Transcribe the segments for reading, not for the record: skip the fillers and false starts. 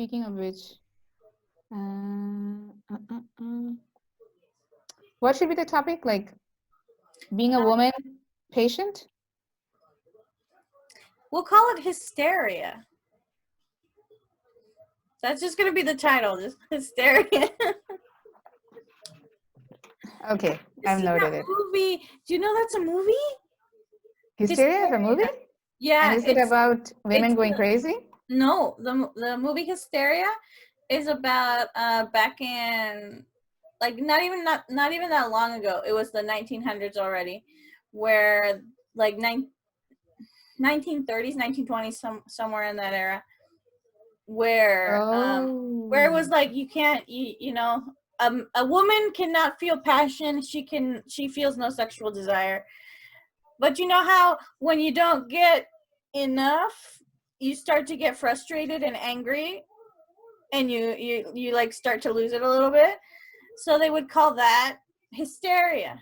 speaking of which, uh, uh, uh. What should be the topic? Like being a woman patient? We'll call it hysteria. That's just gonna be the title, just hysteria. Okay, I've noted it. Movie? Do you know that's a movie? Hysteria is a movie? Yeah. And is it about women going crazy? No, the movie Hysteria is about back in like not even that long ago. It was the 1900s already, where like 1930s, 1920s, somewhere in that era, where it was like you can't you know a woman cannot feel passion. She feels no sexual desire. But you know how when you don't get enough, you start to get frustrated and angry, and you like start to lose it a little bit. So they would call that hysteria.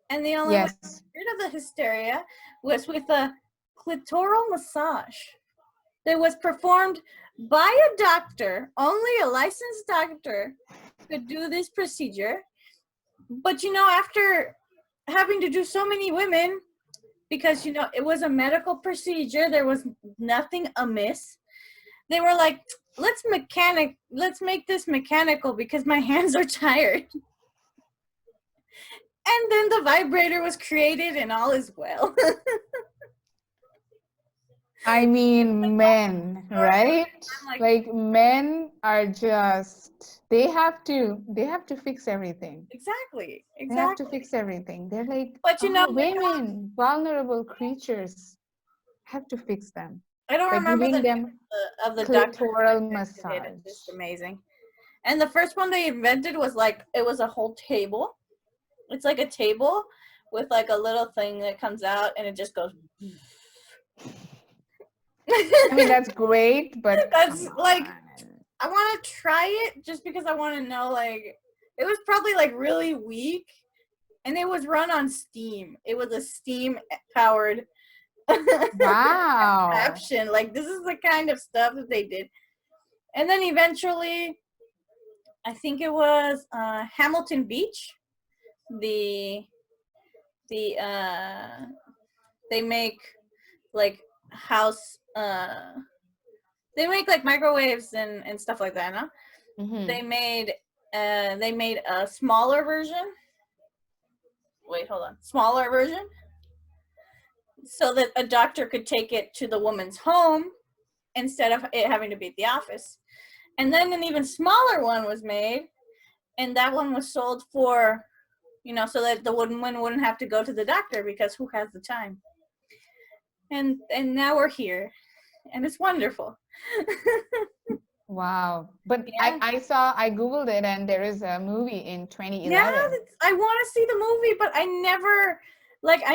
And the only way to get rid of the hysteria was with a clitoral massage that was performed by a doctor. Only a licensed doctor could do this procedure. But you know, after having to do so many women, because you know it was a medical procedure, there was nothing amiss. They were like, let's make this mechanical because my hands are tired. And then the vibrator was created and all is well. I mean, men, right? Like men are just, they have to fix everything. Exactly. They have to fix everything. They're like, but you know, women, vulnerable creatures, have to fix them. I don't By remember the giving name them of the clitoral doctor. massage. It's just amazing. And the first one they invented was like, it was a whole table. It's like a table with like a little thing that comes out and it just goes. I mean, that's great, but that's like, I want to try it just because I want to know, like, it was probably like really weak and it was run on steam. It was a steam powered option. Like, this is the kind of stuff that they did. And then eventually, I think it was Hamilton Beach. They make like house they make like microwaves and stuff like that, no? Mm-hmm. They made a smaller version. Wait, hold on. Smaller version. So that a doctor could take it to the woman's home instead of it having to be at the office. And then an even smaller one was made, and that one was sold for, you know, so that the woman wouldn't have to go to the doctor because who has the time? And now we're here, and it's wonderful. Wow. But yeah. I Googled it, and there is a movie in 2011. Yeah, I want to see the movie, but I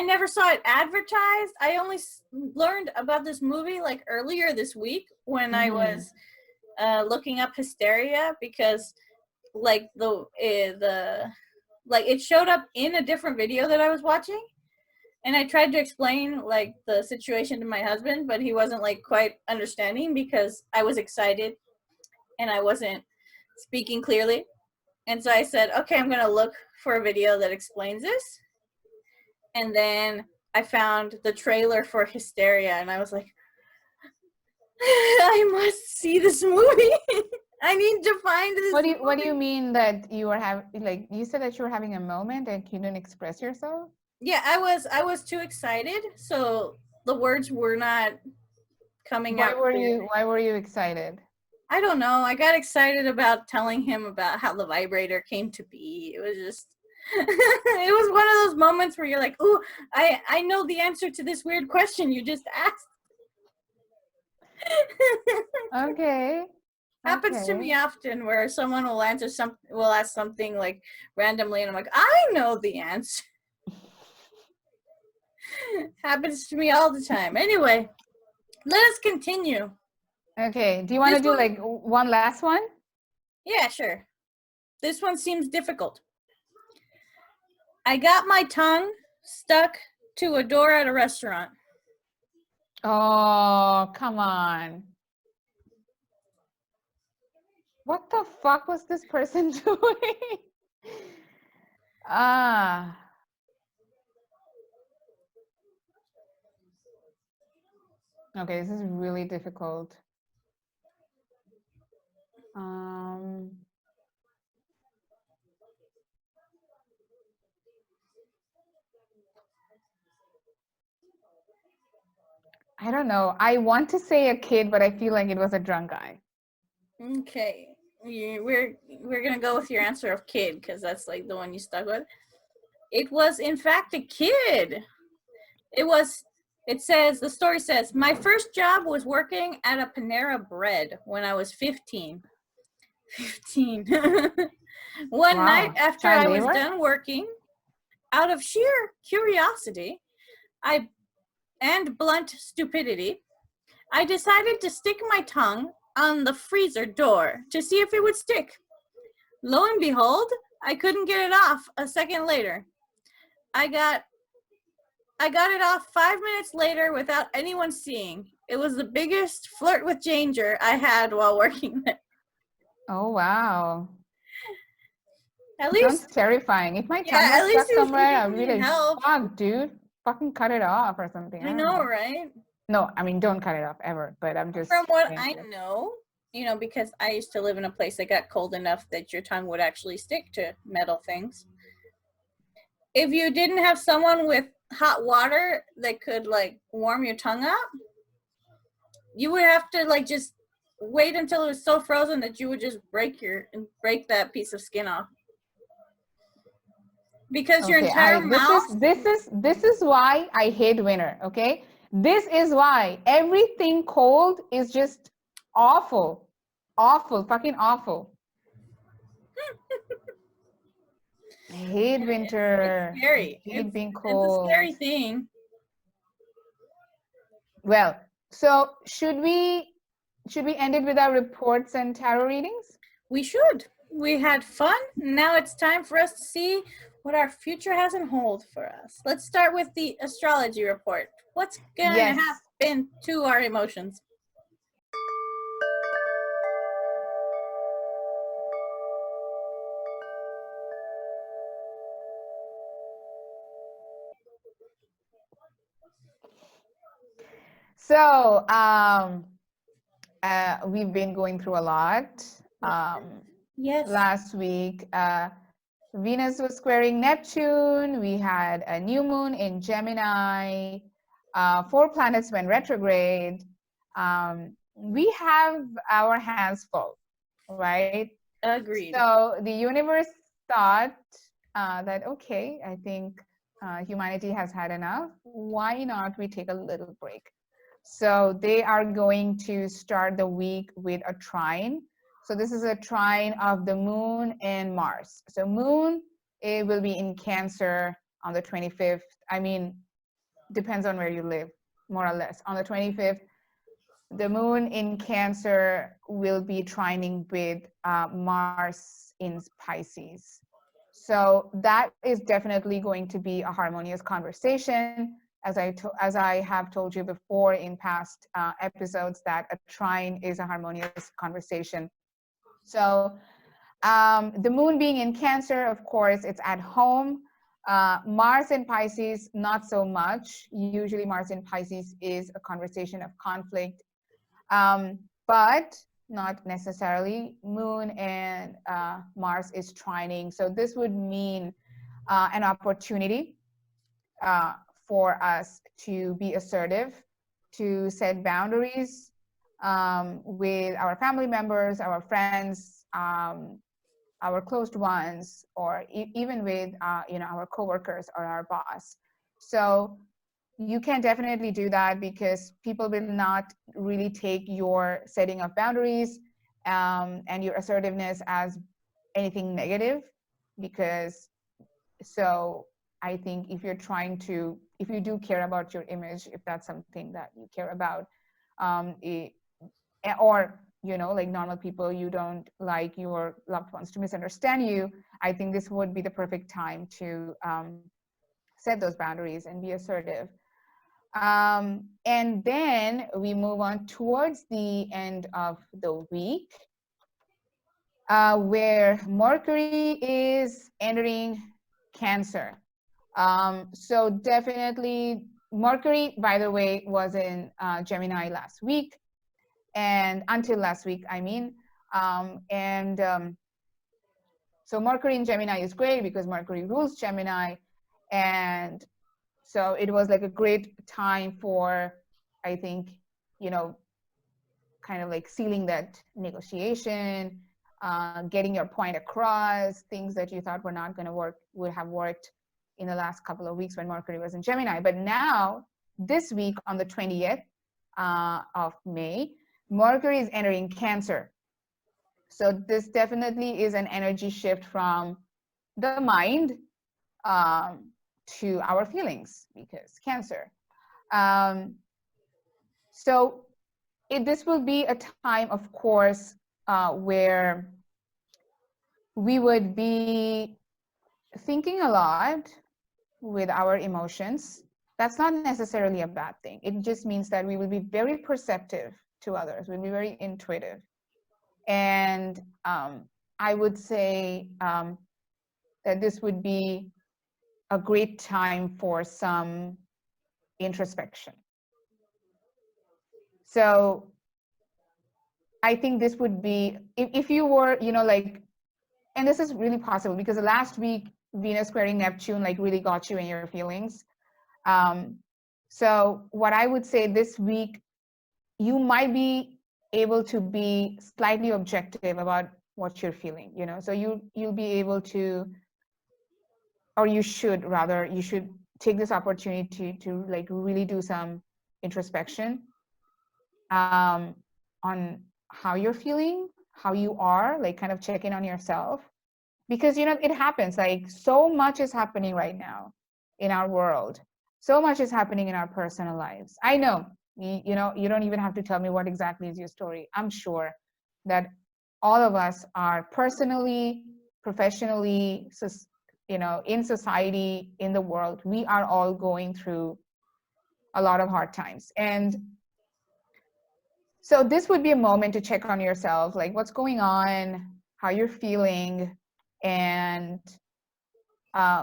never saw it advertised. I only learned about this movie like earlier this week when I was looking up hysteria, because like it showed up in a different video that I was watching, and I tried to explain like the situation to my husband, but he wasn't like quite understanding because I was excited and I wasn't speaking clearly. And so I said, okay, I'm going to look for a video that explains this. And then I found the trailer for Hysteria, and I was like, I must see this movie. I need to find this. What do you mean that you were having, like, you said that you were having a moment and you didn't express yourself? Yeah, I was too excited, so the words were not coming out. Why were you excited? I don't know. I got excited about telling him about how the vibrator came to be. It was just, it was one of those moments where you're like, ooh, I know the answer to this weird question you just asked. Okay. Happens to me often where someone will ask something like randomly, and I'm like, I know the answer. Happens to me all the time. Anyway, let us continue. Okay. Do you want to do like one last one? Yeah, sure. This one seems difficult. I got my tongue stuck to a door at a restaurant. Oh, come on. What the fuck was this person doing? Ah. Okay, this is really difficult. Um, I don't know. I want to say a kid, but I feel like it was a drunk guy. Okay, we're gonna go with your answer of kid because that's like the one you stuck with. It was in fact a kid. It was. It says the story says my first job was working at a Panera Bread when I was 15. 15. One night Wow. after Child I was labor? done working, out of sheer curiosity, I and blunt stupidity, I decided to stick my tongue on the freezer door to see if it would stick. Lo and behold, I couldn't get it off a second later. I got it off 5 minutes later without anyone seeing. It was the biggest flirt with danger I had while working there. Oh, wow. At Sounds least, terrifying. If my tongue yeah, at was least stuck he somewhere, I'd didn't be need like, help. fuck, dude, fucking cut it off or something. I I don't know, know. right? No, I mean, don't cut it off ever, but I'm just From what saying I that. know, because I used to live in a place that got cold enough that your tongue would actually stick to metal things. If you didn't have someone with hot water that could like warm your tongue up, you would have to like just wait until it was so frozen that you would just break that piece of skin off because your Okay, entire mouth. this is why I hate winter, okay? This is why everything cold is just awful. Awful, fucking awful. I hate It's winter. I scary. hate being It's a cold. scary thing. Well, so should we end it with our reports and tarot readings? We should. We had fun. Now it's time for us to see what our future has in hold for us. Let's start with the astrology report. What's going to Yes. happen to our emotions? So, we've been going through a lot. Yes. Last week, Venus was squaring Neptune. We had a new moon in Gemini. 4 planets went retrograde. We have our hands full, right? Agreed. So the universe thought that, okay, I think humanity has had enough. Why not we take a little break? So they are going to start the week with a trine. So this is a trine of the moon and Mars. So moon, it will be in Cancer on the 25th. I mean, depends on where you live, more or less. On the 25th, the moon in Cancer will be trining with Mars in Pisces. So that is definitely going to be a harmonious conversation. As I have told you before in past episodes, that a trine is a harmonious conversation. So the moon being in Cancer, of course, it's at home. Mars in Pisces, not so much. Usually Mars in Pisces is a conversation of conflict, but not necessarily. Moon and Mars is trining. So this would mean an opportunity for us to be assertive, to set boundaries with our family members, our friends, our closed ones, or even with our coworkers or our boss. So you can definitely do that because people will not really take your setting of boundaries and your assertiveness as anything negative. Because so I think if you're trying to, if you do care about your image, if that's something that you care about, or like normal people, you don't like your loved ones to misunderstand you, I think this would be the perfect time to set those boundaries and be assertive. And then we move on towards the end of the week. where Mercury is entering Cancer. So definitely, Mercury, by the way, was in Gemini last week, and until last week, I mean. So Mercury in Gemini is great because Mercury rules Gemini. And so it was like a great time for, I think, kind of like sealing that negotiation, getting your point across, things that you thought were not going to work would have worked in the last couple of weeks when Mercury was in Gemini. But now, this week on the 20th of May, Mercury is entering Cancer. So this definitely is an energy shift from the mind to our feelings, because Cancer. So this will be a time, of course, where we would be thinking a lot with our emotions. That's not necessarily a bad thing. It just means that we will be very perceptive to others. We'll be very intuitive. And I would say that this would be a great time for some introspection. So I think this would be, if you were, like, and this is really possible because the last week, Venus squaring Neptune, like, really got you in your feelings. So what I would say this week, you might be able to be slightly objective about what you're feeling, so you'll be able to, or you should take this opportunity to like really do some introspection on how you're feeling, how you are, like kind of check in on yourself, because it happens, like so much is happening right now in our world, so much is happening in our personal lives. I know you don't even have to tell me what exactly is your story. I'm sure that all of us are personally, professionally, in society, in the world, we are all going through a lot of hard times. And so this would be a moment to check on yourself, like what's going on, how you're feeling, and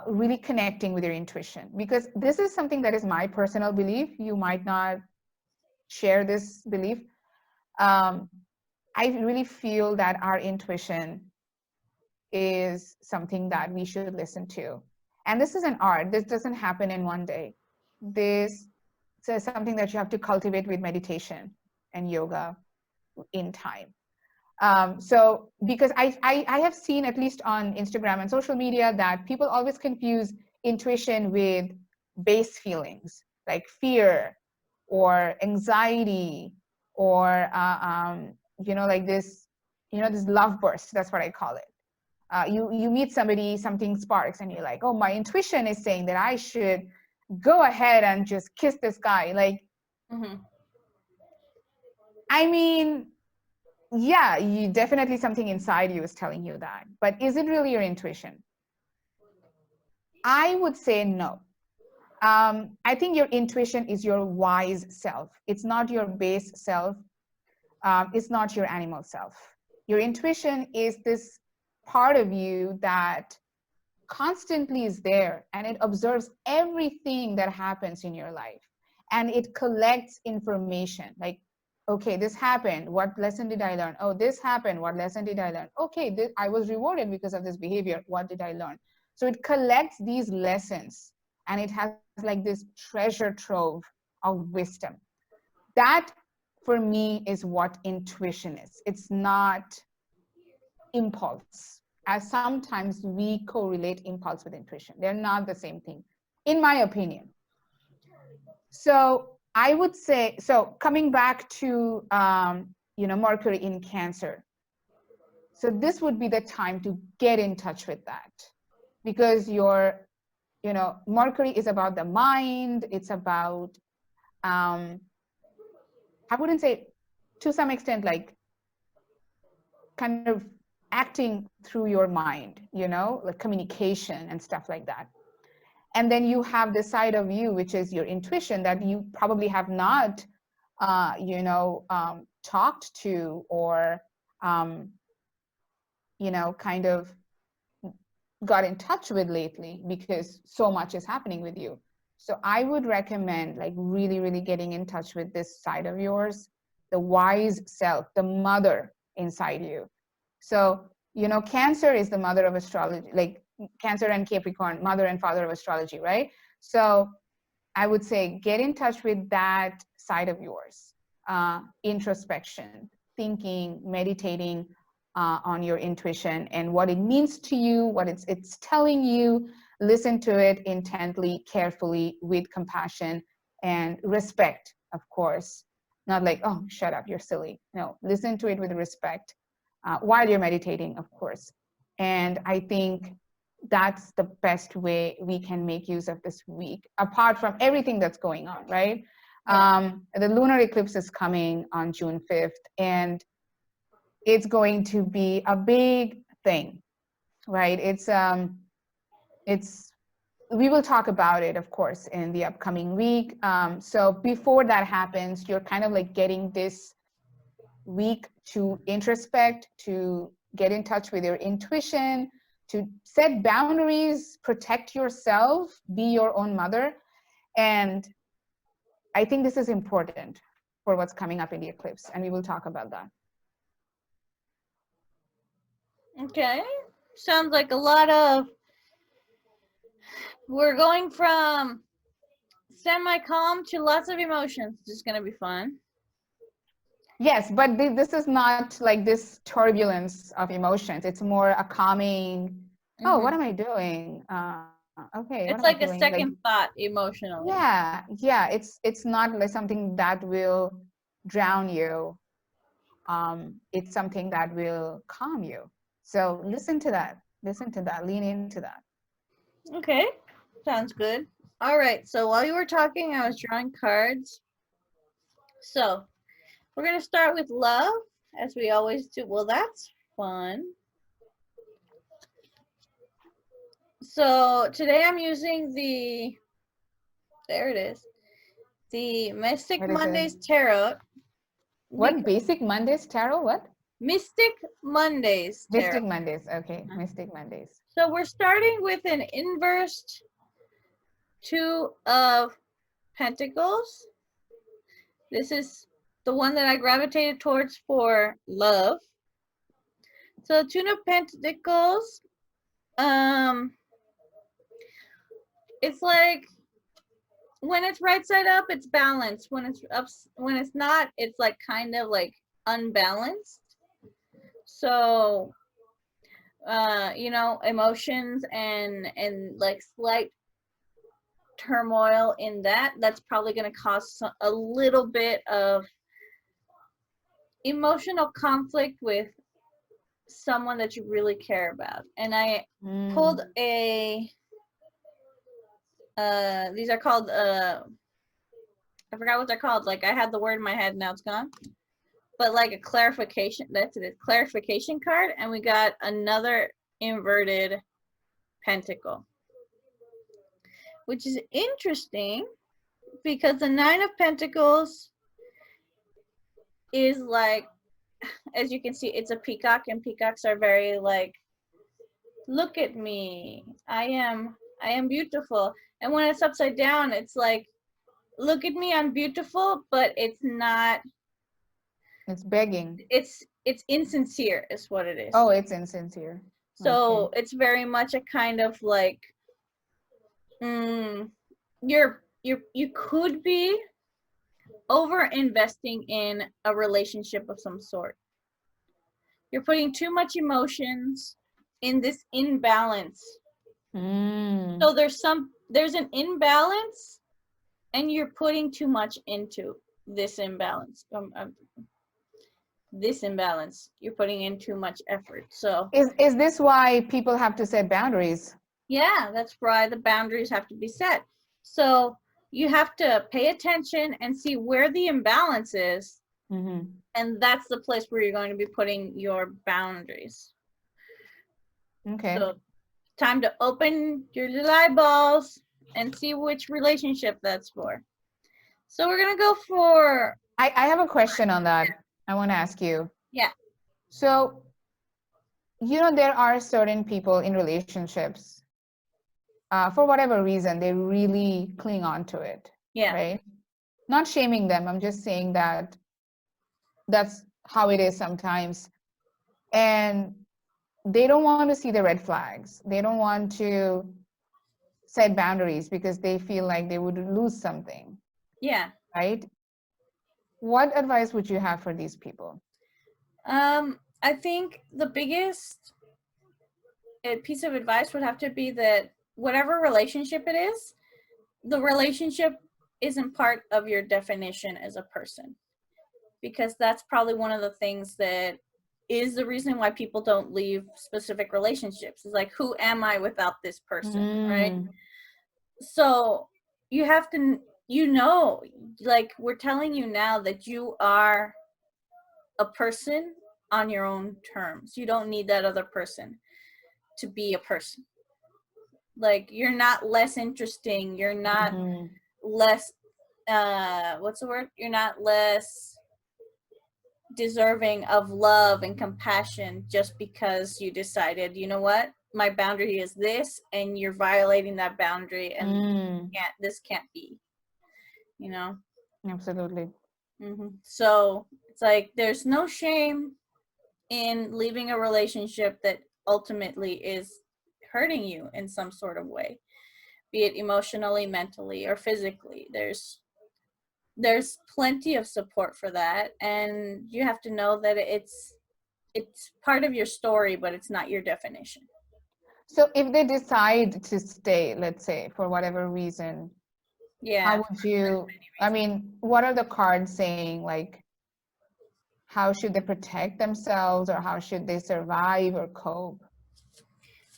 really connecting with your intuition. Because this is something that is my personal belief. You might not share this belief. I really feel that our intuition is something that we should listen to. And this is an art. This doesn't happen in one day. This is something that you have to cultivate with meditation and yoga in time. So because I have seen, at least on Instagram and social media, that people always confuse intuition with base feelings like fear or anxiety or like this, this love burst. That's what I call it. You meet somebody, something sparks, and you're like, oh, my intuition is saying that I should go ahead and just kiss this guy. Like, I mean, yeah, you definitely, something inside you is telling you that, but is it really your intuition? I would say no. I think your intuition is your wise self. It's not your base self. It's not your animal self. Your intuition is this part of you that constantly is there, and it observes everything that happens in your life, and it collects information like, okay, this happened, what lesson did I learn? Oh, this happened, what lesson did I learn? Okay, I was rewarded because of this behavior, what did I learn? So it collects these lessons, and it has like this treasure trove of wisdom. That, for me, is what intuition is. It's not impulse, as sometimes we correlate impulse with intuition. They're not the same thing, in my opinion. So I would say, so coming back to Mercury in Cancer, so this would be the time to get in touch with that, because Mercury is about the mind. It's about I wouldn't say, to some extent, like kind of acting through your mind, like communication and stuff like that. And then you have this side of you, which is your intuition, that you probably have not, talked to or kind of got in touch with lately, because so much is happening with you. So I would recommend like really, really getting in touch with this side of yours, the wise self, the mother inside you. So, Cancer is the mother of astrology, like Cancer and Capricorn, mother and father of astrology, right? So I would say get in touch with that side of yours, introspection, thinking, meditating on your intuition and what it means to you, what it's telling you. Listen to it intently, carefully, with compassion and respect, of course. Not like, oh, shut up, you're silly. No, listen to it with respect while you're meditating, of course. And I think that's the best way we can make use of this week, apart from everything that's going on, right? The lunar eclipse is coming on June 5th, and it's going to be a big thing, right? We will talk about it, of course, in the upcoming week. So before that happens, you're kind of like getting this week to introspect, to get in touch with your intuition, to set boundaries, protect yourself, be your own mother. And I think this is important for what's coming up in the eclipse, and we will talk about that. Okay. Sounds like a lot of, we're going from semi-calm to lots of emotions. It's just going to be fun. Yes, but this is not like this turbulence of emotions. It's more a calming, oh, what am I doing? Okay, what am I It's doing? like a second thought emotionally. Yeah, it's not like something that will drown you. It's something that will calm you. So listen to that, lean into that. Okay, sounds good. All right, so while you were talking, I was drawing cards. So we're going to start with love, as we always do. Well, that's fun. So today I'm using there it is, the Mystic Mondays Tarot. What? Basic Mondays Tarot? What? Mystic Mondays Tarot. Mystic Mondays. Okay, Mystic Mondays. So we're starting with an inverse Two of Pentacles. This is the one that I gravitated towards for love. So Two of Pentacles, it's like when it's right side up, it's balanced. When it's up, when it's not, it's like kind of like unbalanced. So emotions and like slight turmoil in that's probably going to cause a little bit of emotional conflict with someone that you really care about. And I pulled these are called I forgot what they're called. Like I had the word in my head, now it's gone. But like a clarification, that's it, a clarification card, and we got another inverted pentacle, which is interesting because the Nine of Pentacles is like, as you can see, it's a peacock, and peacocks are very like, look at me, I am beautiful. And when it's upside down, it's like, look at me, I'm beautiful, but it's not. It's begging. It's insincere is what it is. Oh, it's insincere. So okay. It's very much a kind of like, you could be over investing in a relationship of some sort. You're putting too much emotions in this imbalance. So there's an imbalance, and you're putting too much into this imbalance. You're putting in too much effort. So is this why people have to set boundaries? Yeah, that's why the boundaries have to be set. So you have to pay attention and see where the imbalance is. And that's the place where you're going to be putting your boundaries. Okay. So time to open your little eyeballs and see which relationship that's for. So we're going to go for... I have a question on that. I want to ask you. Yeah. So there are certain people in relationships, for whatever reason, they really cling on to it, Yeah. right? Not shaming them. I'm just saying that that's how it is sometimes. And they don't want to see the red flags. They don't want to set boundaries because they feel like they would lose something, Yeah. right? What advice would you have for these people? I think the biggest piece of advice would have to be that whatever relationship it is, the relationship isn't part of your definition as a person, because that's probably one of the things that is the reason why people don't leave specific relationships. It's like, who am I without this person, right? So you have to, like we're telling you now that you are a person on your own terms. You don't need that other person to be a person. Like, you're not less interesting, you're not less what's the word, you're not less deserving of love and compassion just because you decided, you know what, my boundary is this, and you're violating that boundary, and this can't be, you know. Absolutely. So it's like there's no shame in leaving a relationship that ultimately is hurting you in some sort of way, be it emotionally, mentally, or physically. There's plenty of support for that, and you have to know that it's part of your story, but it's not your definition. So if they decide to stay, let's say, for whatever reason, how would you, I mean, what are the cards saying? Like, how should they protect themselves, or how should they survive or cope?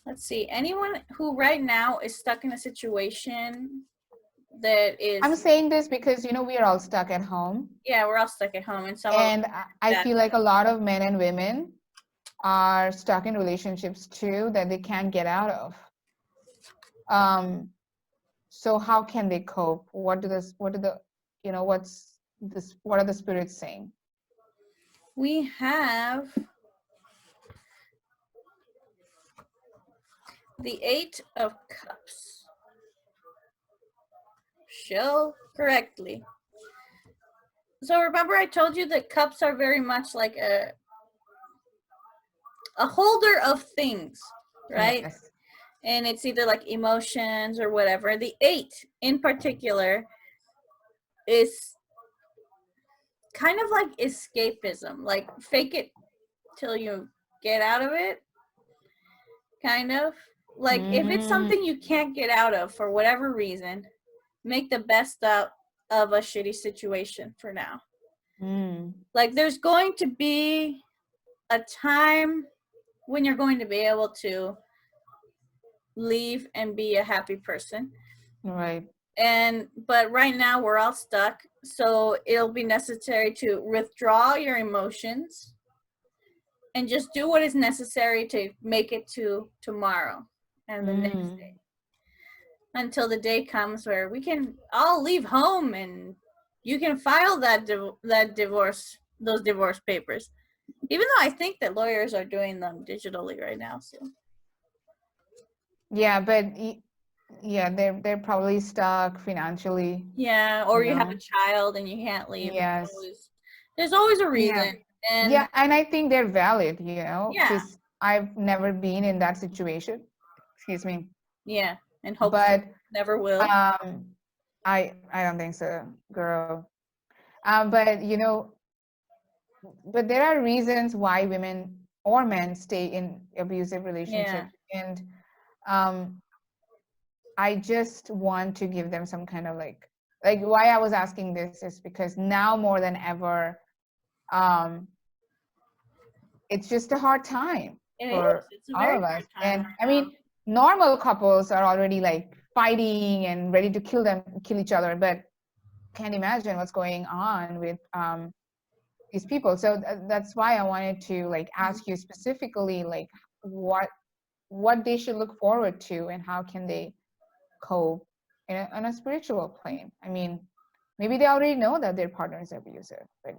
Let's see. Anyone who right now is stuck in a situation that is, I'm saying this because, we are all stuck at home. Yeah, we're all stuck at home, and I feel like a lot of men and women are stuck in relationships too that they can't get out of. So how can they cope? What are the spirits saying? we have the Eight of Cups. Show correctly. So remember I told you that cups are very much like a holder of things, right? Yes. And it's either like emotions or whatever. The Eight in particular is kind of like escapism, like fake it till you get out of it, kind of. Like, if it's something you can't get out of for whatever reason, make the best out of a shitty situation for now. Like, there's going to be a time when you're going to be able to leave and be a happy person. Right. But right now we're all stuck, so it'll be necessary to withdraw your emotions and just do what is necessary to make it to tomorrow and the next day, until the day comes where we can all leave home and you can file that divorce, those divorce papers. Even though I think that lawyers are doing them digitally right now, so. Yeah, but yeah, they're probably stuck financially. Yeah, or you have a child and you can't leave. Yes. There's always a reason. And and I think they're valid, because Yeah. I've never been in that situation. Excuse me. Yeah, and hopefully never will. I don't think so, girl. But but there are reasons why women or men stay in abusive relationships. And I just want to give them some kind of like why I was asking this is because now more than ever, it's just a hard time for all of us. And I mean, normal couples are already like fighting and ready to kill each other, but can't imagine what's going on with these people. So that's why I wanted to like ask you specifically like what they should look forward to and how can they cope on a spiritual plane. I mean, maybe they already know that their partner is abusive, but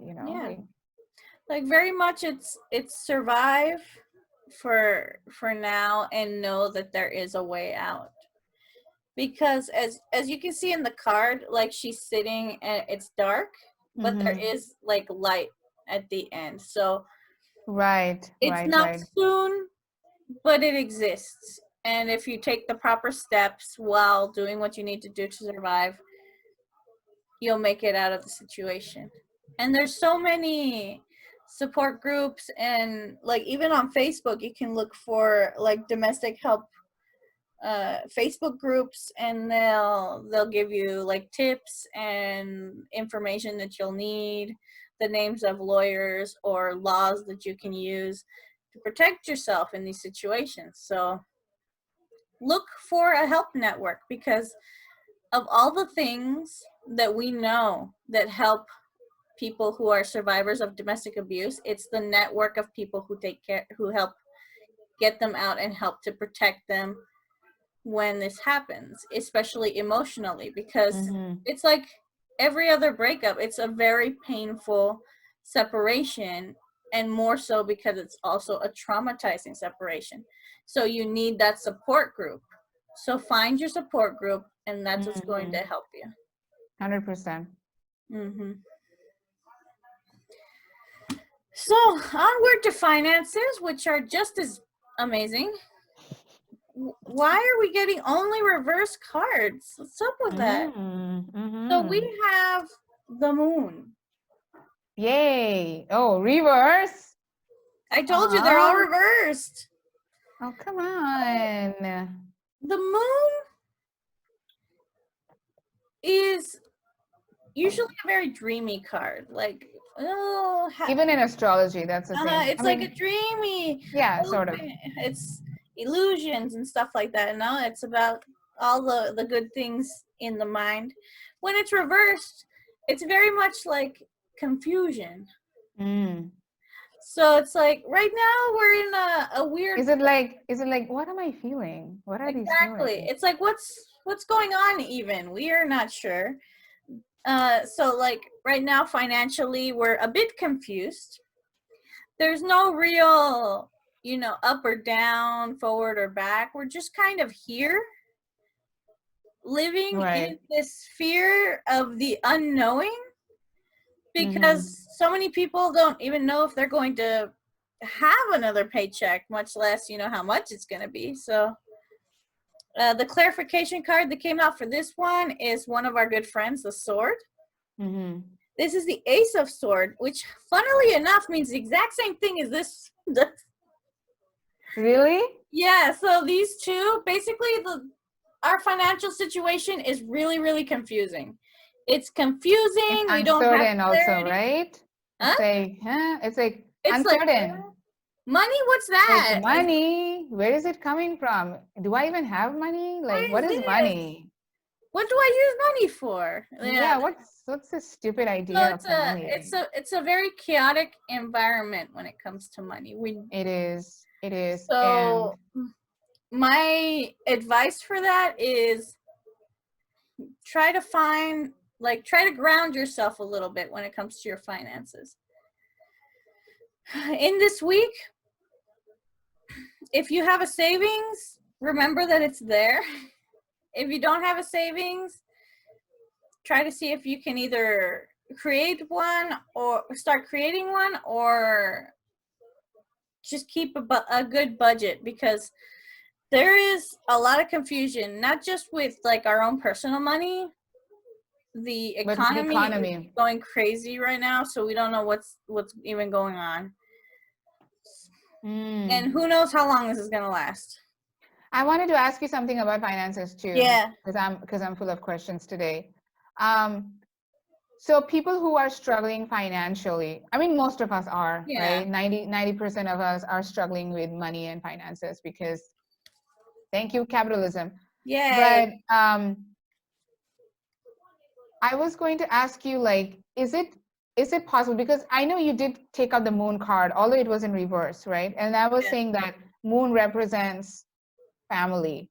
like very much it's survive, for now and know that there is a way out. Because as you can see in the card, like she's sitting and it's dark, but there is like light at the end. So it's not soon, but it exists. And if you take the proper steps while doing what you need to do to survive, you'll make it out of the situation. And there's so many support groups, and like even on Facebook you can look for like domestic help Facebook groups, and they'll give you like tips and information that you'll need, the names of lawyers or laws that you can use to protect yourself in these situations. So look for a help network, because of all the things that we know that help people who are survivors of domestic abuse, it's the network of people who take care, who help get them out and help to protect them when this happens, especially emotionally, because it's like every other breakup, it's a very painful separation, and more so because it's also a traumatizing separation. So you need that support group. So find your support group, and that's what's going to help you. 100%. So onward to finances, which are just as amazing. Why are we getting only reverse cards? What's up with that? So we have the moon. Yay. Oh, reverse. I told you they're all reversed. Oh, come on. The moon is usually a very dreamy card. Like, even in astrology, that's the thing. It's like a dreamy. Yeah, sort of. It's illusions and stuff like that. No, it's about all the good things in the mind. When it's reversed, it's very much like confusion. So it's like right now we're in a weird. Is it like what am I feeling? What are these feelings? Exactly. It's like what's going on even? We are not sure. So like right now financially we're a bit confused. There's no real, up or down, forward or back. We're just kind of here, living in this fear of the unknowing, because so many people don't even know if they're going to have another paycheck, much less, how much it's going to be. So the clarification card that came out for this one is one of our good friends, the sword. This is the Ace of Sword, which funnily enough means the exact same thing as this. Really? Yeah, so these two, basically our financial situation is really, really confusing. It's confusing. It's we don't have also, right? Huh? It's like uncertain. Like, money? What's that? Like money. Where is it coming from? Do I even have money? Like, what is money? What do I use money for? Yeah, what's this stupid idea of money? It's a very chaotic environment when it comes to money. It is. So my advice for that is try to ground yourself a little bit when it comes to your finances. In this week, if you have a savings, remember that it's there. If you don't have a savings, try to see if you can either create one or start creating one, or just keep a good budget, because there is a lot of confusion, not just with like our own personal money. The economy is going crazy right now, so we don't know what's even going on. And who knows how long this is going to last. I wanted to ask you something about finances too. Yeah. Because I'm full of questions today. So people who are struggling financially, I mean, most of us are, right? 90% of us are struggling with money and finances because, thank you, capitalism. Yeah. But I was going to ask you, like, is it possible? Because I know you did take out the moon card, although it was in reverse, right? And I was saying that moon represents family,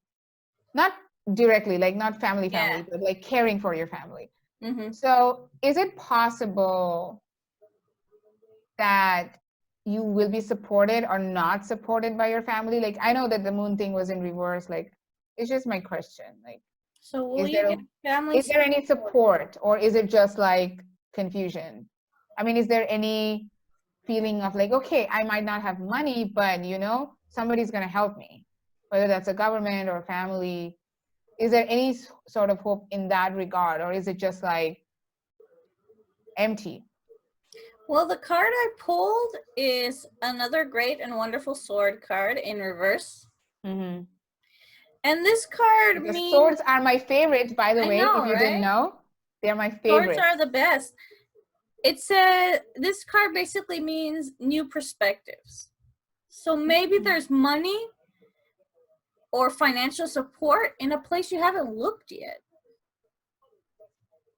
not directly, like not family, but like caring for your family. So is it possible that you will be supported or not supported by your family? Like, I know that the moon thing was in reverse. Like, it's just my question. Like, So will is you there get family is there any support, or is it just like confusion? I mean, is there any feeling of like, okay, I might not have money, but you know, somebody's going to help me, whether that's a government or family? Is there any sort of hope in that regard, or is it just like empty? Well, the card I pulled is another great and wonderful sword card in reverse. Mm-hmm. And this card Because means, swords are my favorite, by the I way, know, if you didn't right? know, they're my Swords favorite. are the best. It said this card basically means new perspectives. So maybe there's money or financial support in a place you haven't looked yet.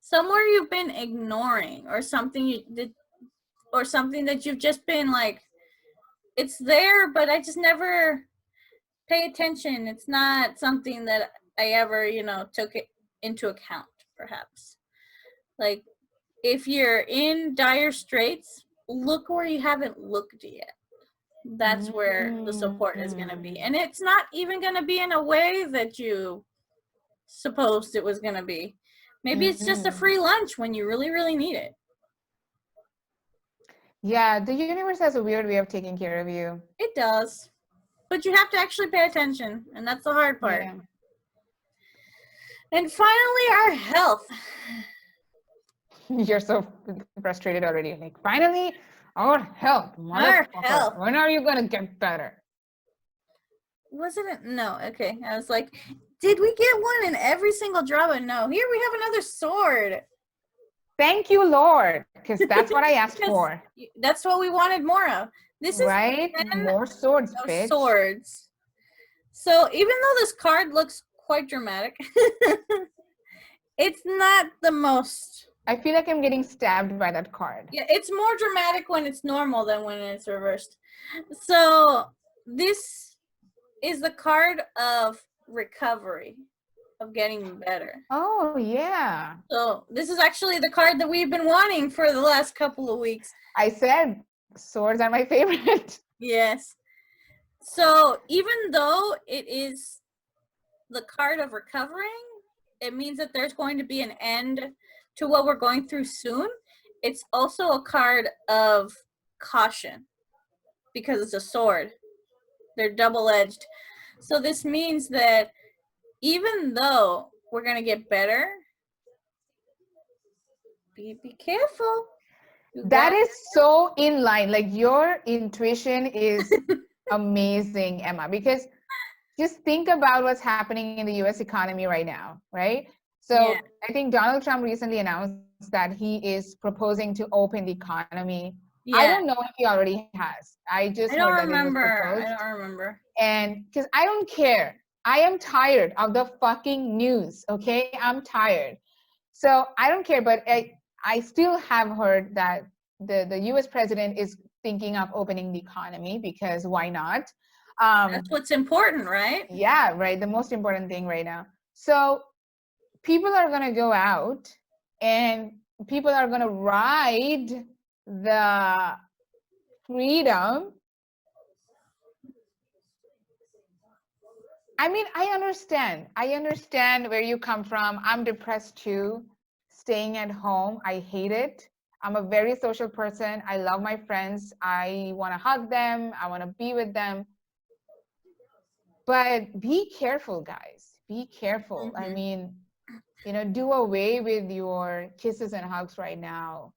Somewhere you've been ignoring, or something that you've just been like, it's there, but I just never pay attention. It's not something that I ever, took it into account, perhaps. Like, if you're in dire straits, look where you haven't looked yet. That's where the support is going to be. And it's not even going to be in a way that you supposed it was going to be. Maybe it's just a free lunch when you really, really need it. Yeah, the universe has a weird way of taking care of you. It does. But you have to actually pay attention, and that's the hard part. Yeah. And finally, our health. You're so frustrated already. Like, finally, our health, motherfucker. Our health. When are you going to get better? Wasn't it? No, okay. I was like, did we get one in every single drama? No. Here we have another sword. Thank you, Lord, because that's what I asked for. That's what we wanted more of. This is right? More swords, bitch. Swords. So even though this card looks quite dramatic, it's not the most. I feel like I'm getting stabbed by that card. Yeah, it's more dramatic when it's normal than when it's reversed. So this is the card of recovery, of getting better. Oh, yeah. So this is actually the card that we've been wanting for the last couple of weeks. I said swords are my favorite. Yes. So even though it is the card of recovering, it means that there's going to be an end to what we're going through soon. It's also a card of caution because it's a sword. They're double-edged. So this means that even though we're going to get better, be careful. That is so in line. Like, your intuition is amazing, Emma, because just think about what's happening in the US economy right now, right? So yeah. I think Donald Trump recently announced that he is proposing to open the economy. Yeah. I don't know if he already has. I just heard that it was proposed. I don't remember. And because I don't care. I am tired of the fucking news, okay? I'm tired. So I don't care, but I still have heard that the US president is thinking of opening the economy, because why not? That's what's important, right? Yeah, right. The most important thing right now. So people are going to go out and people are going to ride the freedom. I mean, I understand where you come from. I'm depressed too, staying at home. I hate it. I'm a very social person. I love my friends. I want to hug them. I want to be with them. But be careful, guys. Be careful. Mm-hmm. I mean, do away with your kisses and hugs right now.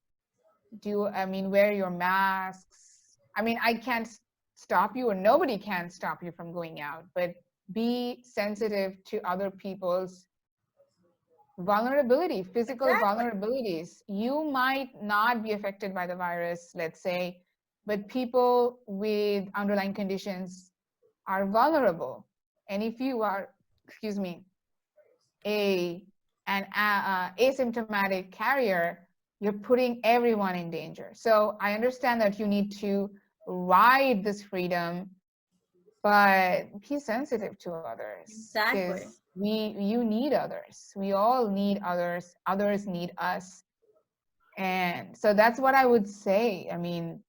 Wear your masks. I mean, I can't stop you, or nobody can stop you from going out, but be sensitive to other people's vulnerability, physical vulnerabilities. You might not be affected by the virus, let's say, but people with underlying conditions are vulnerable. And if you are, an asymptomatic carrier, you're putting everyone in danger. So I understand that you need to ride this freedom, but be sensitive to others. Exactly. You need others. We all need others. Others need us. And so that's what I would say. I mean,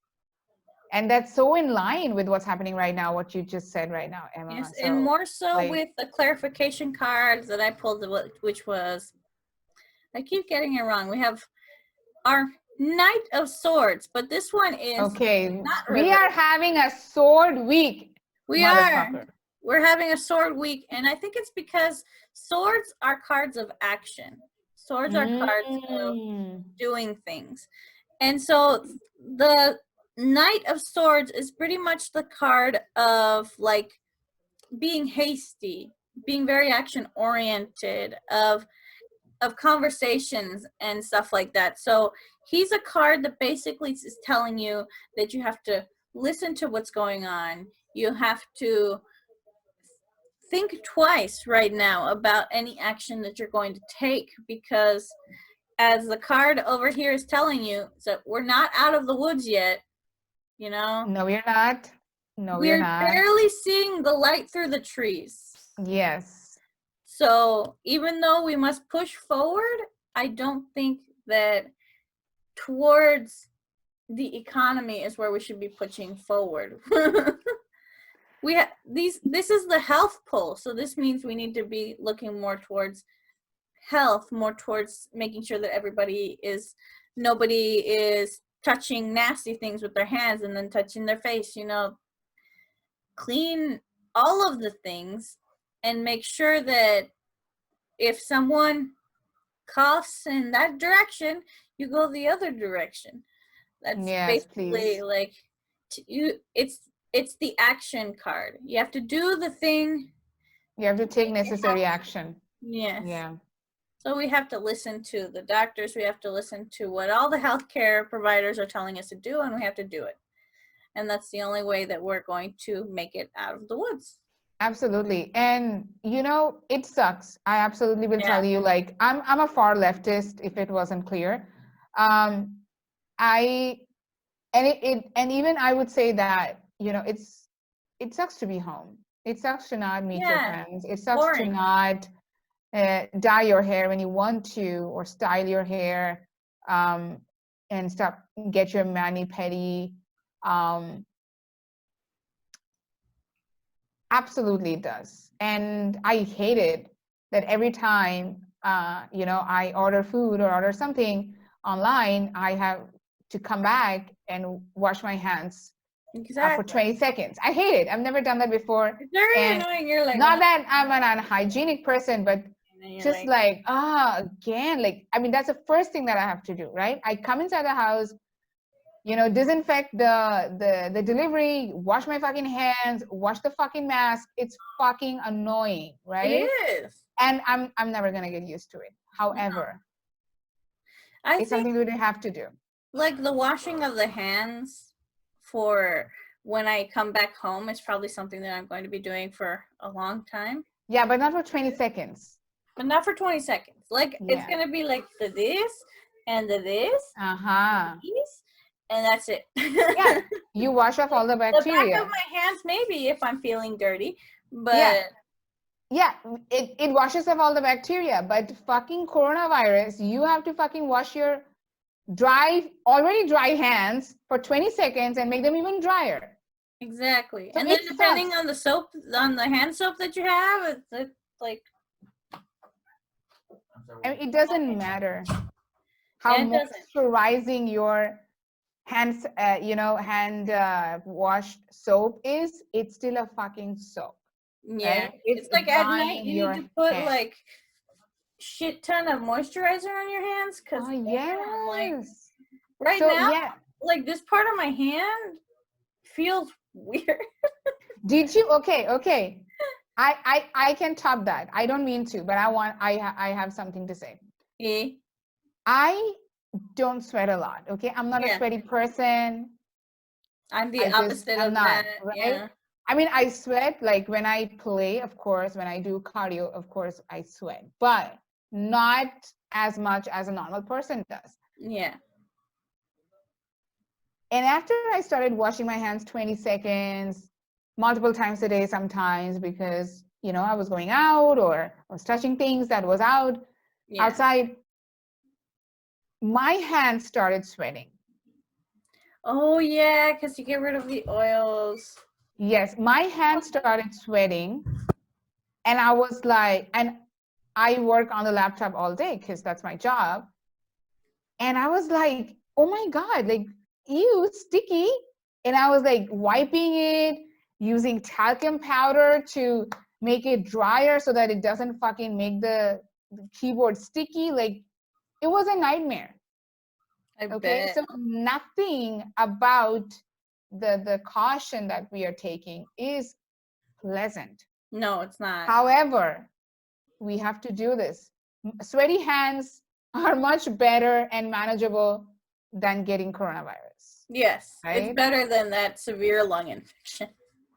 And that's so in line with what's happening right now, what you just said right now, Emma. Yes, So, and more so like, with the clarification cards that I pulled, which was, I keep getting it wrong. We have our Knight of Swords, but this one is okay, not we reversed. are having a sword week. We are. We're having a sword week, and I think it's because swords are cards of action. Swords are cards of doing things. And so the Knight of Swords is pretty much the card of like being hasty, being very action oriented, of conversations and stuff like that. So he's a card that basically is telling you that you have to listen to what's going on. You have to think twice right now about any action that you're going to take, because as the card over here is telling you, so we're not out of the woods yet, you know? No, we're not. No, We're not. barely seeing the light through the trees. Yes. So even though we must push forward, I don't think that towards the economy is where we should be pushing forward. We have this is the health pull, so this means we need to be looking more towards health, more towards making sure that nobody is touching nasty things with their hands and then touching their face, you know. Clean all of the things and make sure that if someone coughs in that direction, you go the other direction. That's basically please. like it's the action card. You have to do the thing. You have to take necessary action. Yes. Yeah. So we have to listen to the doctors. We have to listen to what all the healthcare providers are telling us to do, and we have to do it. And that's the only way that we're going to make it out of the woods. Absolutely. And you know, it sucks. I absolutely will tell you, like, I'm a far leftist, if it wasn't clear. And even I would say that, you know, it sucks to be home. It sucks to not meet your friends. It sucks to not dye your hair when you want to, or style your hair, and get your mani-pedi. Absolutely it does. And I hate it that every time, you know, I order food or order something online, I have to come back and wash my hands for 20 seconds. I hate it. I've never done that before. It's very annoying. You're like, not that I'm an unhygienic person, but just like, again, like, I mean, that's the first thing that I have to do, right? I come inside the house, you know, disinfect the delivery, wash my fucking hands, wash the fucking mask. It's fucking annoying, right? It is. And I'm never gonna get used to it. However, it's something we have to do. Like the washing of the hands for when I come back home is probably something that I'm going to be doing for a long time. Yeah, but not for 20 seconds. But not for 20 seconds. Like, it's going to be like the this and the this. These, and that's it. Yeah, you wash off all the bacteria. The back of my hands, maybe, if I'm feeling dirty. But yeah, it washes off all the bacteria. But fucking coronavirus, you have to fucking wash your already dry hands for 20 seconds and make them even drier. Exactly. So and then depending on the soap, on the hand soap that you have, it's like, I mean, it doesn't matter how moisturizing your hands, you know, hand washed soap is. It's still a fucking soap. Yeah, right? It's like at night you need to put like shit ton of moisturizer on your hands, because like right now, like this part of my hand feels weird. Did you? Okay. I can top that. I don't mean to, but I have something to say. I don't sweat a lot. Okay, I'm not a sweaty person. I'm the opposite of that. Right? Yeah. I mean, I sweat like when I play, of course. When I do cardio, of course, I sweat, but not as much as a normal person does. Yeah. And after I started washing my hands 20 seconds, multiple times a day sometimes, because, you know, I was going out or I was touching things that was outside, my hands started sweating. Oh yeah, because you get rid of the oils. Yes, my hands started sweating, and I was like, and I work on the laptop all day because that's my job. And I was like, oh my God, like, ew, sticky. And I was like wiping it, using talcum powder to make it drier so that it doesn't fucking make the keyboard sticky. Like, it was a nightmare. I Okay, bet. so nothing about the caution that we are taking is pleasant. No, it's not. However, we have to do this. Sweaty hands are much better and manageable than getting coronavirus. Yes, it's Right? better than that severe lung infection.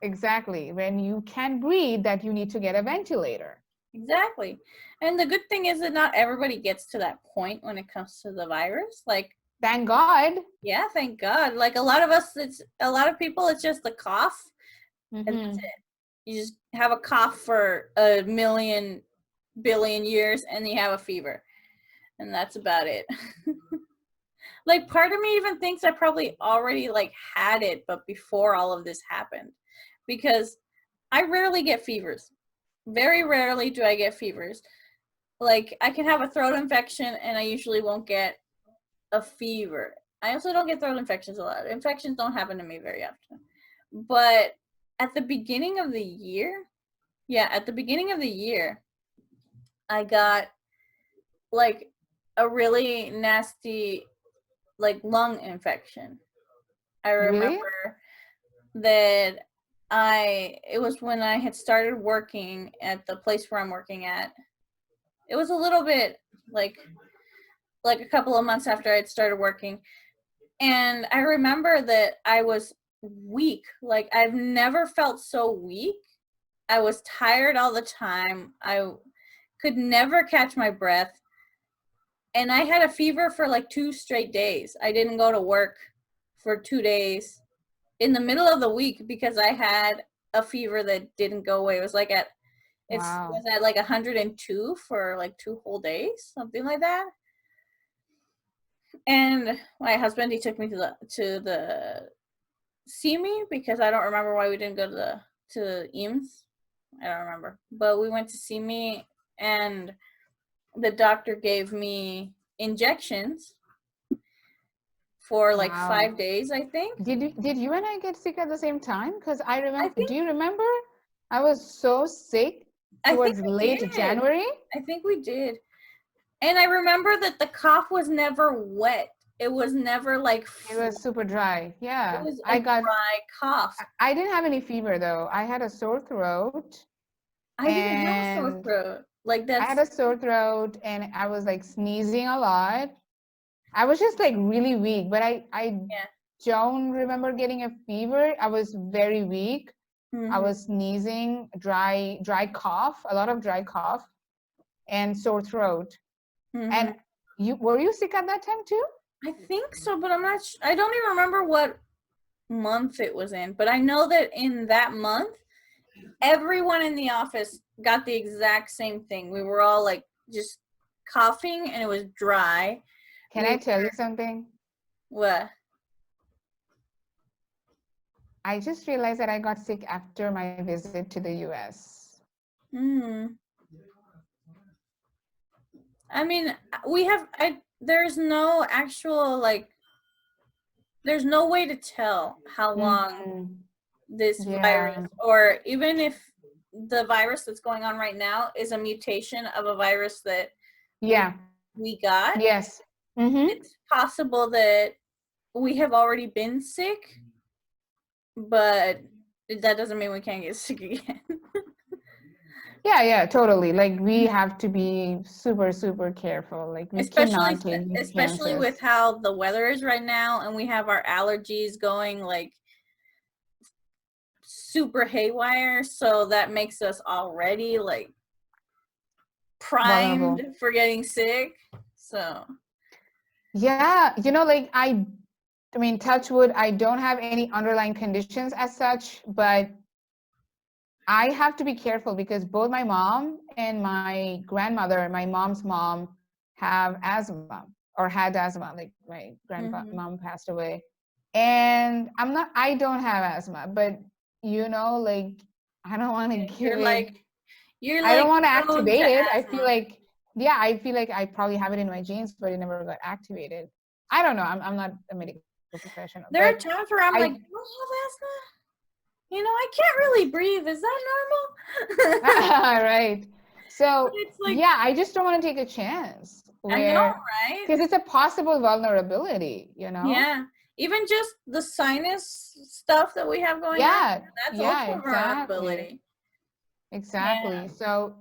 Exactly. When you can't breathe, that you need to get a ventilator. Exactly. And the good thing is that not everybody gets to that point when it comes to the virus. Like, Thank God. yeah, thank God. Like a lot of us, it's a lot of people, it's just the cough. And that's it. You just have a cough for a million billion years and you have a fever. And that's about it. Like part of me even thinks I probably already like had it, but before all of this happened. Because I rarely get fevers. Very rarely do I get fevers. Like I can have a throat infection and I usually won't get a fever. I also don't get throat infections a lot. Infections don't happen to me very often. But at the beginning of the year, at the beginning of the year, I got like a really nasty like lung infection. I Really? remember that it was when I had started working at the place where I'm working at. It was a little bit like a couple of months after I'd started working. And I remember that I was weak. Like I've never felt so weak. I was tired all the time. I could never catch my breath. And I had a fever for like 2 straight days. I didn't go to work for 2 days in the middle of the week because I had a fever that didn't go away. It was like it was at like 102 for like 2 whole days, something like that. And my husband, he took me to the see me because I don't remember why we didn't go to the EAMS. I don't remember, but we went to see me, and the doctor gave me injections for like 5 days, I think. Did you and I get sick at the same time? Because I I remember. think Do you remember? I was so sick towards late January. I think we did. And I remember that the cough was never wet. It was never like it was super dry. Yeah, it was I got dry cough. I didn't have any fever though. I had a sore throat. I didn't have a sore throat. Like I had a sore throat and I was like sneezing a lot. I was just like really weak, but I don't remember getting a fever. I was very weak. I was sneezing, dry cough, a lot of dry cough, and sore throat. And were you sick at that time too? I think so, but I'm not. I don't even remember what month it was in. But I know that in that month, everyone in the office got the exact same thing. We were all like just coughing, and it was dry. Can I tell you something? What? I just realized that I got sick after my visit to the US. I mean, there's no actual, like, there's no way to tell how long this virus, or even if the virus that's going on right now is a mutation of a virus that we got. Yes. It's possible that we have already been sick, but that doesn't mean we can't get sick again. Yeah, totally. Like we have to be super careful. Like we cannot take these especially with how the weather is right now, and we have our allergies going like super haywire, so that makes us already like primed for getting sick. So yeah, like I mean, touch wood, I don't have any underlying conditions as such, but I have to be careful because both my mom and my grandmother, my mom's mom, have asthma or had asthma. Like my grandmom passed away. And I don't have asthma, but like I don't want to give it. I don't want to prone to activate it. asthma. I feel like I probably have it in my genes, but it never got activated. I don't know. I'm not a medical professional, There are but times where I'm like, do I have asthma? I can't really breathe. Is that normal? right. So It's like, yeah, I just don't want to take a chance I know, where, right? because it's a possible vulnerability, Yeah. Even just the sinus stuff that we have going on, Yeah, that's yeah, also a vulnerability. exactly. Yeah. So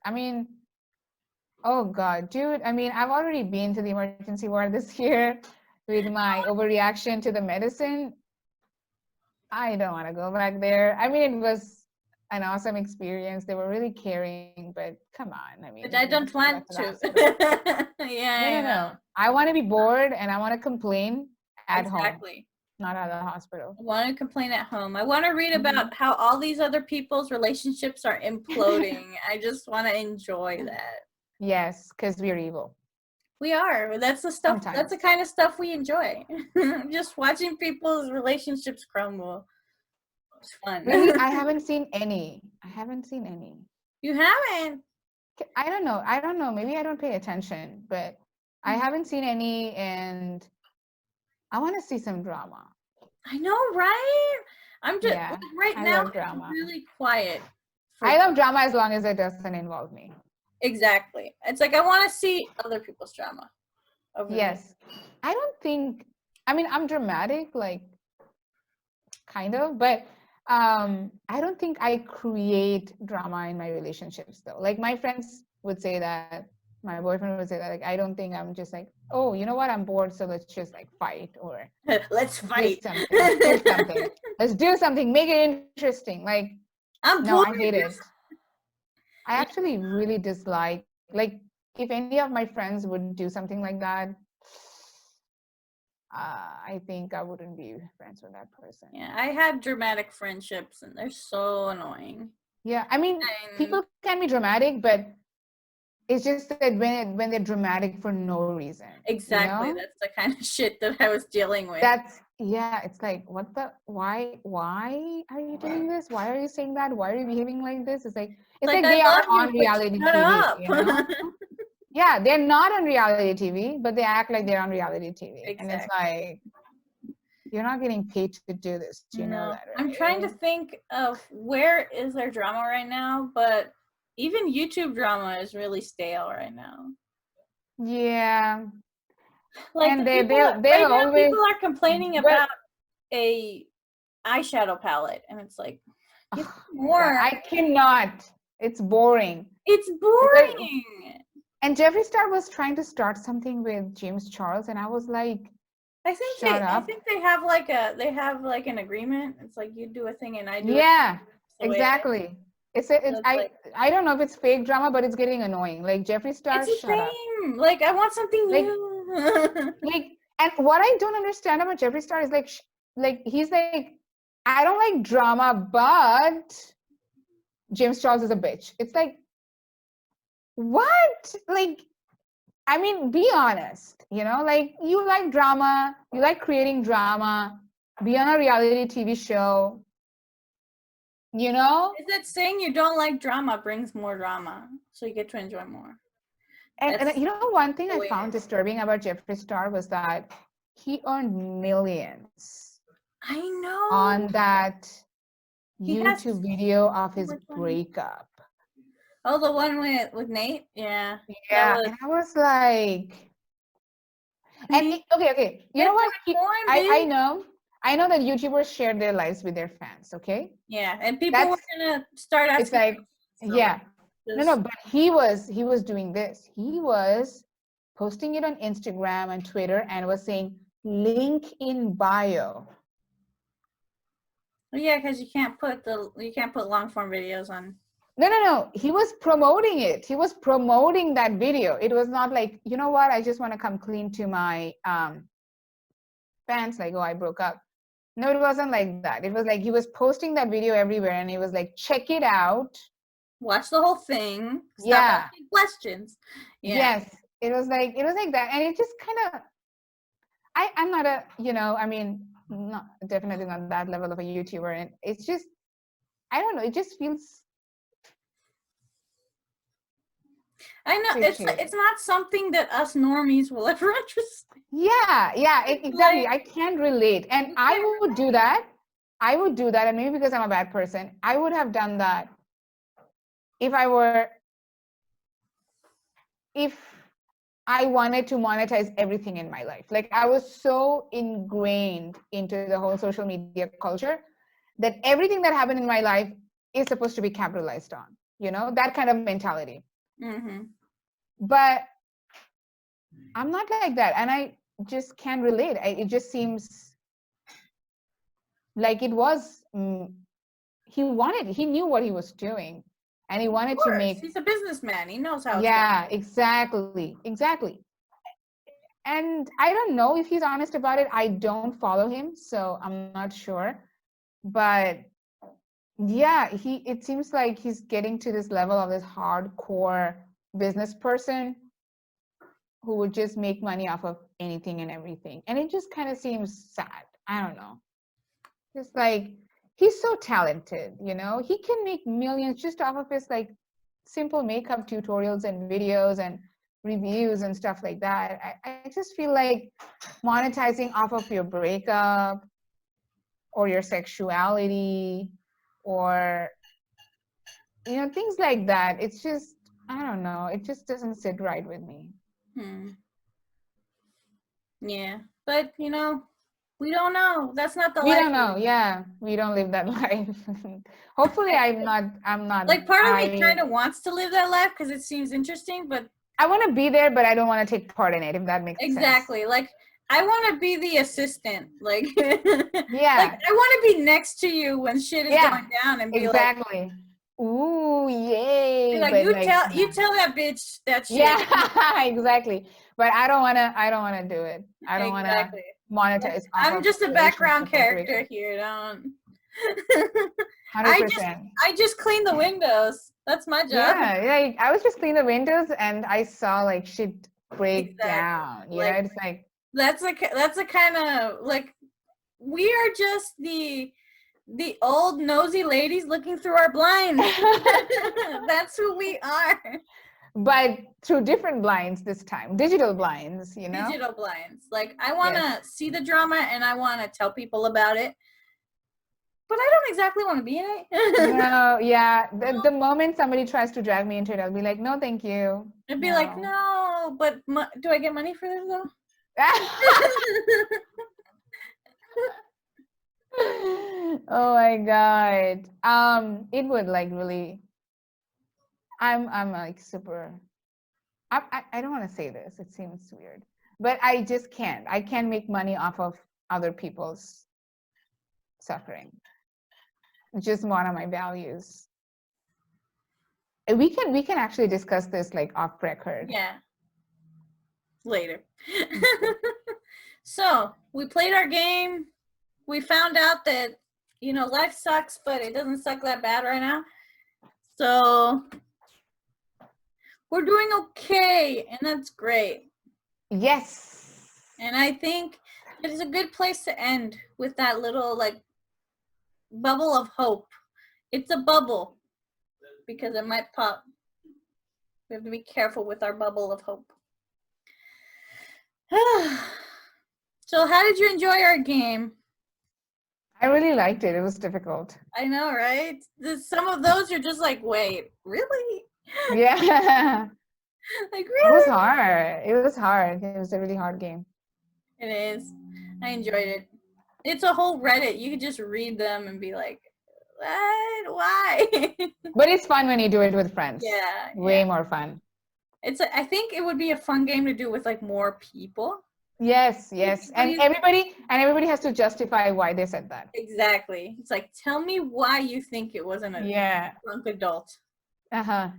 I mean, oh God, dude, I mean, I've already been to the emergency ward this year with my overreaction to the medicine. I don't want to go back there. I mean, it was an awesome experience. They were really caring, but come on. I mean, But I you don't just go back want to the to. hospital. Yeah, No, I no, know. no. I want to be bored and I want to complain at home, Exactly. not at the hospital. I want to complain at home. I want to read Mhm. about how all these other people's relationships are imploding. I just want to enjoy that. Yes, because we're evil. We are. That's the stuff. That's Sometimes. the kind of stuff we enjoy. Just watching people's relationships crumble. It's fun. Really, I haven't seen any. I haven't seen any. You haven't. I don't know. I don't know. Maybe I don't pay attention, but I haven't seen any, and I want to see some drama. I know, right? I'm just Yeah, right I now. love It's drama. really quiet. I love drama as long as it doesn't involve me. Exactly. It's like I want to see other people's drama. Over Yes. I don't think, I mean, I'm dramatic, like kind of, but I don't think I create drama in my relationships though. Like my friends would say that, my boyfriend would say that, like I don't think I'm just like, oh, you know what, I'm bored, so let's just like fight, or Let's do fight. something, let's do something, let's do something, make it interesting. Like, I'm no, bored. I hate it. I actually really dislike, like, if any of my friends would do something like that, I think I wouldn't be friends with that person. Yeah, I have dramatic friendships, and they're so annoying. Yeah, I mean, people can be dramatic, but it's just that when they're dramatic for no reason. Exactly, that's the kind of shit that I was dealing with. Yeah, it's like, why are you doing this? Why are you saying that? Why are you behaving like this? It's like I they are love you, on but reality shut TV, up. Yeah, they're not on reality TV, but they act like they're on reality TV. And it's Exactly. like, you're not getting paid to do this. You know No, that, I'm trying to right? think of where is there drama right now, but even YouTube drama is really stale right now. Yeah. Like And the people they'll right now, always, people are complaining but about a eyeshadow palette, and it's like, give oh me my God, more. I cannot. It's boring. It's Because, boring. and Jeffree Star was trying to start something with James Charles, and I was like, shut I up. think they have like an agreement. It's like you do a thing and I do it. Yeah, The way it is. exactly. So it's like I don't know if it's fake drama, but it's getting annoying. Like Jeffree Star, it's the shut up. same. Like I want something Like new. and what I don't understand about Jeffree Star is like he's like, I don't like drama, but James Charles is a bitch. It's like, what? Like, I mean, be honest, like you like drama, you like creating drama, be on a reality TV show, Is it saying you don't like drama brings more drama, so you get to enjoy more? And one thing I the way found disturbing about Jeffree Star was that he earned millions I know. on that He has YouTube video of his much money. breakup. Oh, the one with Nate? Yeah. Yeah, and I was like, okay. You know what? I know that YouTubers share their lives with their fans, okay? Yeah, and people were gonna start asking. It's like, yeah. No, but he was doing this. He was posting it on Instagram and Twitter and was saying, link in bio. Yeah, because you can't put long form videos on. No. He was promoting it. He was promoting that video. It was not like, you know what? I just want to come clean to my fans, like, oh, I broke up. No, it wasn't like that. It was like he was posting that video everywhere, and he was like, check it out. Watch the whole thing. Stop asking questions. Yeah. Yes, it was like that, and it just kind of. I'm not a, I mean, not definitely not that level of a YouTuber. And it's just, I don't know, it just feels I know it's not something that us normies will ever understand. Yeah, exactly. I can't relate. And I would do that. I would do that. And maybe because I'm a bad person, I would have done that if I wanted to monetize everything in my life. Like I was so ingrained into the whole social media culture that everything that happened in my life is supposed to be capitalized on, that kind of mentality. Mm-hmm. But I'm not like that. And I just can't relate. It just seems like it was, he knew what he was doing. And he wanted to make. He's a businessman. He knows how. Yeah, exactly. And I don't know if he's honest about it. I don't follow him, so I'm not sure. But yeah, it seems like he's getting to this level of this hardcore business person who would just make money off of anything and everything. And it just kind of seems sad. I don't know. It's like he's so talented, he can make millions just off of his like simple makeup tutorials and videos and reviews and stuff like that. I just feel like monetizing off of your breakup or your sexuality or things like that, it's just, I don't know, it just doesn't sit right with me. Yeah, but we don't know. That's not the we life. don't know. Yeah, we don't live that life. Hopefully I'm not like part of me kind of wants to live that life because it seems interesting, but I want to be there, but I don't want to take part in it, if that makes sense. Exactly. Like I want to be the assistant. Like yeah. Like I want to be next to you when shit is going down and be exactly. Ooh, yay. like, you tell that bitch that shit. Yeah, exactly. But I don't want to do it. I don't want to monetize. I'm just a background character here. Don't. 100%. I just clean the windows. That's my job. Yeah, like I was just cleaning the windows and I saw like shit break down. Yeah, it's like that's a kind of like we are just the old nosy ladies looking through our blinds. That's who we are. But through different blinds this time, digital blinds, Digital blinds. Like I want to see the drama and I want to tell people about it. But I don't exactly want to be in it. No, yeah. The moment somebody tries to drag me into it, I'll be like, no, thank you. I'd be like, no, but do I get money for this though? Oh my God. It would like really. I'm like super. I don't want to say this. It seems weird, but I just can't. I can't make money off of other people's suffering. Just one of my values. We can actually discuss this like off record. Yeah. Later. So we played our game. We found out that life sucks, but it doesn't suck that bad right now. So we're doing okay, and that's great. Yes. And I think it is a good place to end with that little like bubble of hope. It's a bubble because it might pop. We have to be careful with our bubble of hope. So how did you enjoy our game? I really liked it. It was difficult. I know, right? Some of those you're just like, wait, really? Yeah. Like, really? It was hard. It was a really hard game. It is. I enjoyed it. It's a whole Reddit. You could just read them and be like, what? Why? But it's fun when you do it with friends. Yeah. Way more fun. I think it would be a fun game to do with like more people. Yes. And everybody has to justify why they said that. Exactly. It's like, tell me why you think it wasn't a drunk adult. Uh-huh.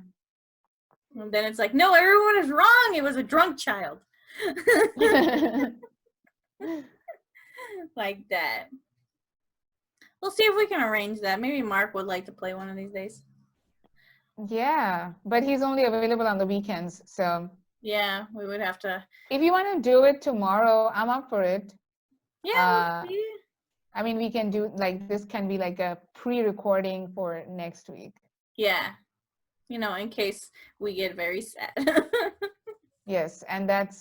And then it's like, no, everyone is wrong. It was a drunk child. Like that. We'll see if we can arrange that. Maybe Mark would like to play one of these days. Yeah, but he's only available on the weekends, so. Yeah, we would have to. If you want to do it tomorrow, I'm up for it. Yeah, we'll see. I mean, we can do like this can be like a pre-recording for next week. Yeah. You know, in case we get very sad. Yes, and that's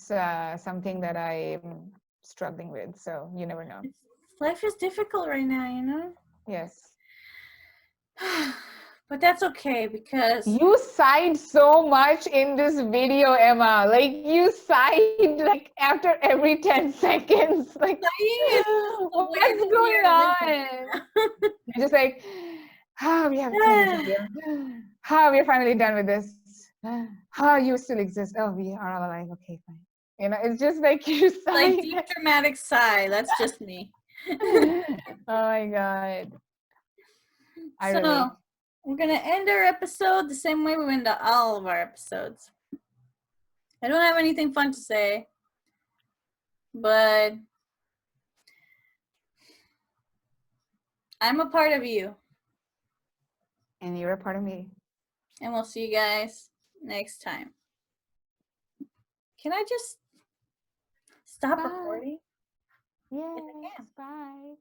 something that I'm struggling with. So you never know. Life is difficult right now, you know? Yes. But that's okay because You sighed so much in this video, Emma. Like you sighed like after every 10 seconds. Like sighing is the way what's that we going are living. on? You're just like, we have to end this video. We're finally done with this. You still exist. Oh, we are all alive. Okay, fine. You know, it's just like you sigh. Like deep dramatic sigh. That's just me. Oh my god. I So relate. we're gonna end our episode the same way we end all of our episodes. I don't have anything fun to say, but I'm a part of you. And you're a part of me. And we'll see you guys next time. Can I just stop recording? Yes, bye.